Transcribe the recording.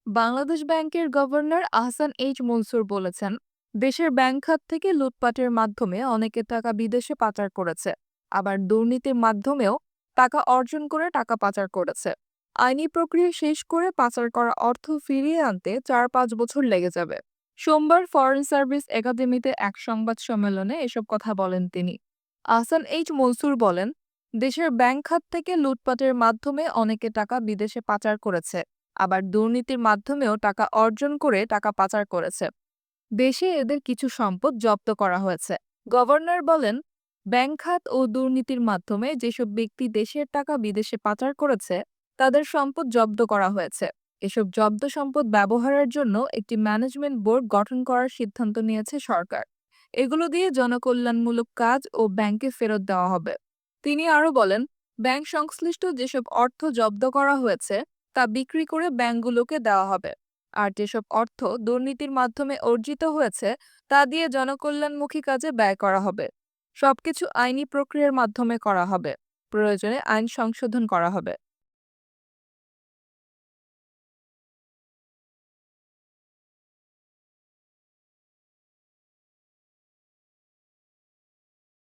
বাংলাদেশ ব্যাংকের governor Ahsan H Mansur বলেছেন, দেশের ব্যাংক খাত থেকে লুটপাটের মাধ্যমে অনেকে টাকা বিদেশে পাচার করেছে, আবার দুর্নীতির মাধ্যমেও টাকা অর্জন করে টাকা পাচার করেছে। আইনি প্রক্রিয়া শেষ করে পাচার করা অর্থ ফিরিয়ে আনতে ৪-৫ বছর লেগে যাবে। সোমবার ফরেন সার্ভিস একাডেমিতে এক সংবাদ সম্মেলনে এসব কথা বলেন তিনি। আহসান এইচ মনসুর বলেন, দেশের ব্যাংক খাত থেকে লুটপাটের মাধ্যমে অনেকে টাকা বিদেশে পাচার করেছে, আবার দুর্নীতির মাধ্যমেও টাকা অর্জন করে টাকা পাচার করেছে। দেশে এদের কিছু সম্পদ জব্দ করা হয়েছে। গভর্নর বলেন, ব্যাংক খাত ও দুর্নীতির মাধ্যমে যেসব ব্যক্তি দেশের টাকা বিদেশে পাচার করেছে তাদের সম্পদ জব্দ করা হয়েছে। এসব জব্দ সম্পদ ব্যবহারের জন্য একটি ম্যানেজমেন্ট বোর্ড গঠন করার সিদ্ধান্ত নিয়েছে সরকার। এগুলো দিয়ে জনকল্যাণমূলক কাজ ও ব্যাংকে ফেরত দেওয়া হবে। তিনি আরও বলেন, ব্যাংক সংশ্লিষ্ট যেসব অর্থ জব্দ করা হয়েছে তা বিক্রি করে ব্যাংকগুলোকে দেওয়া হবে। আর যেসব অর্থ দুর্নীতির মাধ্যমে অর্জিত হয়েছে তা দিয়ে জনকল্যাণমুখী কাজে ব্যয় করা হবে। সবকিছু আইনি প্রক্রিয়ার মাধ্যমে করা হবে। প্রয়োজনে আইন সংশোধন করা হবে।